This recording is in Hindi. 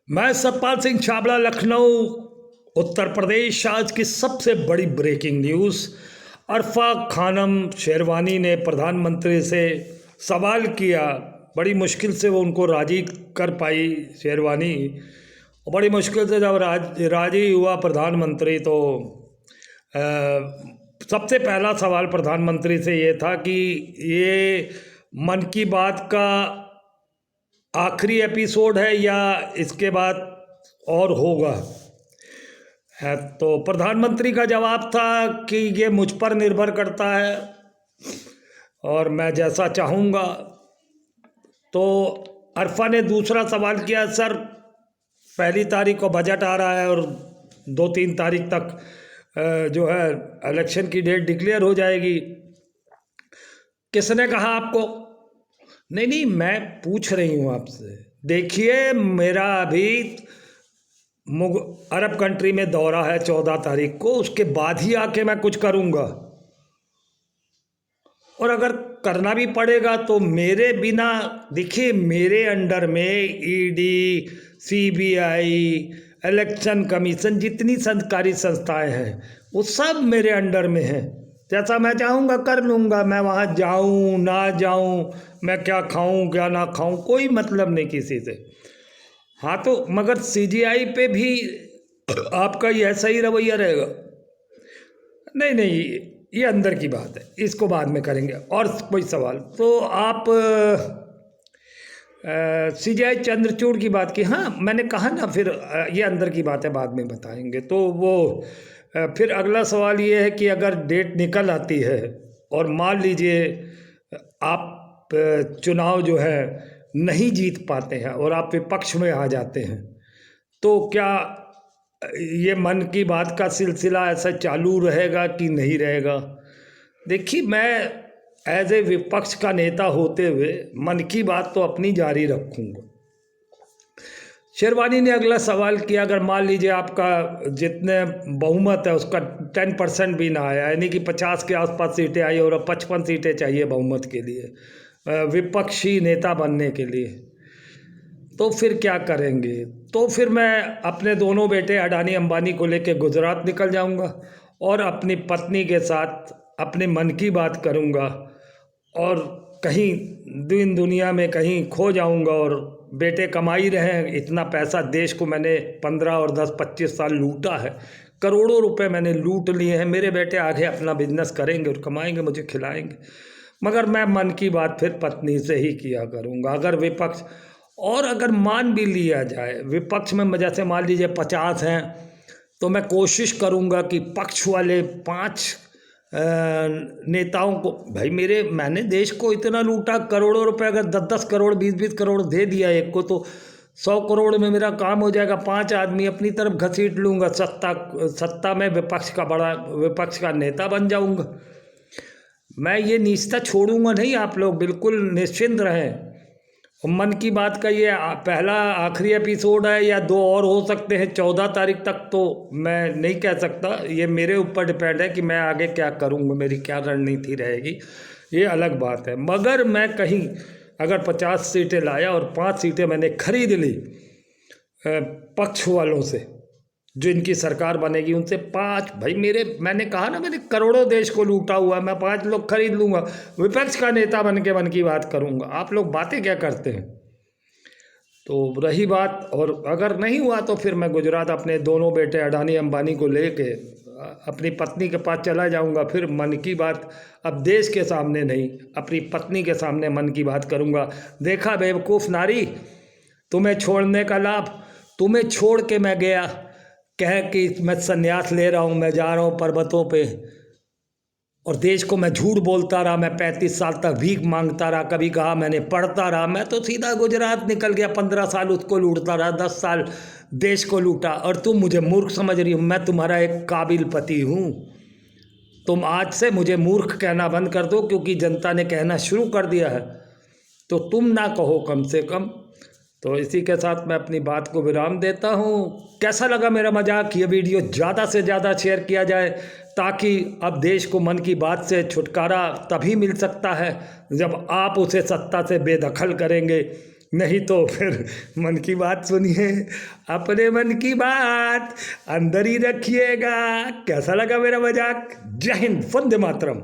मैं सतपाल सिंह छाबड़ा, लखनऊ, उत्तर प्रदेश। आज की सबसे बड़ी ब्रेकिंग न्यूज़। अरफा खानम शेरवानी ने प्रधानमंत्री से सवाल किया। बड़ी मुश्किल से वो उनको राजी कर पाई शेरवानी। और बड़ी मुश्किल से जब राजी हुआ प्रधानमंत्री तो अ, सबसे पहला सवाल प्रधानमंत्री से ये था कि ये मन की बात का आखिरी एपिसोड है या इसके बाद और होगा। है तो प्रधानमंत्री का जवाब था कि ये मुझ पर निर्भर करता है और मैं जैसा चाहूँगा। तो अरफा ने दूसरा सवाल किया, सर 1 तारीख को बजट आ रहा है और 2-3 तारीख तक जो है इलेक्शन की डेट डिक्लेयर हो जाएगी। किसने कहा आपको? नहीं नहीं, मैं पूछ रही हूँ आपसे। देखिए, मेरा अभी अरब कंट्री में दौरा है 14 तारीख को, उसके बाद ही आके मैं कुछ करूँगा। और अगर करना भी पड़ेगा तो मेरे बिना, देखिए मेरे अंडर में ईडी, सीबीआई, इलेक्शन कमीशन, जितनी सरकारी संस्थाएं हैं वो सब मेरे अंडर में हैं। जैसा मैं चाहूँगा कर लूँगा। मैं वहाँ जाऊँ ना जाऊँ, मैं क्या खाऊँ क्या ना खाऊँ, कोई मतलब नहीं किसी से। हाँ तो मगर सीजीआई पे भी आपका यह सही रवैया रहेगा? नहीं नहीं, ये अंदर की बात है, इसको बाद में करेंगे। और कोई सवाल तो आप सीजीआई चंद्रचूड़ की बात की। हाँ मैंने कहा ना, फिर ये अंदर की बात है, बाद में बताएंगे। तो वो फिर अगला सवाल ये है कि अगर डेट निकल आती है और मान लीजिए आप चुनाव जो है नहीं जीत पाते हैं और आप विपक्ष में आ जाते हैं, तो क्या ये मन की बात का सिलसिला ऐसा चालू रहेगा कि नहीं रहेगा? देखिए, मैं एज ए विपक्ष का नेता होते हुए मन की बात तो अपनी जारी रखूँगा। शेरवानी ने अगला सवाल किया, अगर मान लीजिए आपका जितने बहुमत है उसका 10% भी ना आया, यानी कि 50 के आसपास सीटें आई और 55 सीटें चाहिए बहुमत के लिए, विपक्षी नेता बनने के लिए, तो फिर क्या करेंगे? तो फिर मैं अपने दोनों बेटे अडानी अंबानी को लेकर गुजरात निकल जाऊंगा और अपनी पत्नी के साथ अपने मन की बात करूंगा और कहीं दिन दुनिया में कहीं खो जाऊंगा। और बेटे कमा ही रहे हैं इतना पैसा, देश को मैंने 15 और 10-25 साल लूटा है, करोड़ों रुपए मैंने लूट लिए हैं। मेरे बेटे आगे अपना बिजनेस करेंगे और कमाएंगे, मुझे खिलाएंगे। मगर मैं मन की बात फिर पत्नी से ही किया करूंगा। अगर विपक्ष, और अगर मान भी लिया जाए विपक्ष में जैसे मान लीजिए 50 हैं, तो मैं कोशिश करूंगा कि पक्ष वाले 5 नेताओं को, भाई मैंने देश को इतना लूटा, करोड़ों रुपए, अगर 10-10 करोड़ 20-20 करोड़ दे दिया एक को तो 100 करोड़ में मेरा काम हो जाएगा। 5 आदमी अपनी तरफ घसीट लूँगा, सत्ता में विपक्ष का नेता बन जाऊँगा। मैं ये निष्ठा छोड़ूंगा नहीं, आप लोग बिल्कुल निश्चिंत रहें। मन की बात का ये पहला आखिरी एपिसोड है या 2 और हो सकते हैं 14 तारीख तक, तो मैं नहीं कह सकता। ये मेरे ऊपर डिपेंड है कि मैं आगे क्या करूँगा, मेरी क्या रणनीति रहेगी, ये अलग बात है। मगर मैं कहीं अगर 50 सीटें लाया और 5 सीटें मैंने खरीद ली पक्ष वालों से, जो इनकी सरकार बनेगी उनसे 5, भाई मैंने कहा ना, मैंने करोड़ों देश को लूटा हुआ है, मैं 5 लोग खरीद लूँगा, विपक्ष का नेता बन के मन की बात करूँगा। आप लोग बातें क्या करते हैं? तो रही बात, और अगर नहीं हुआ तो फिर मैं गुजरात अपने दोनों बेटे अडानी अंबानी को लेके अपनी पत्नी के पास चला जाऊंगा। फिर मन की बात अब देश के सामने नहीं, अपनी पत्नी के सामने मन की बात करूंगा। देखा बेवकूफ़ नारी, तुम्हें छोड़ने का लाभ, तुम्हें छोड़ के मैं गया, कह कि मैं संन्यास ले रहा हूँ, मैं जा रहा हूँ पर्वतों पे, और देश को मैं झूठ बोलता रहा, मैं 35 साल तक भीख मांगता रहा, कभी कहा मैंने पढ़ता रहा, मैं तो सीधा गुजरात निकल गया, 15 साल उसको लूटता रहा, 10 साल देश को लूटा, और तुम मुझे मूर्ख समझ रही हो? मैं तुम्हारा एक काबिल पति हूँ। तुम आज से मुझे मूर्ख कहना बंद कर दो, क्योंकि जनता ने कहना शुरू कर दिया है, तो तुम ना कहो कम से कम। तो इसी के साथ मैं अपनी बात को विराम देता हूँ। कैसा लगा मेरा मजाक? ये वीडियो ज़्यादा से ज़्यादा शेयर किया जाए, ताकि अब देश को मन की बात से छुटकारा तभी मिल सकता है जब आप उसे सत्ता से बेदखल करेंगे। नहीं तो फिर मन की बात सुनिए, अपने मन की बात अंदर ही रखिएगा। कैसा लगा मेरा मजाक? जय हिंद, वंदे मातरम।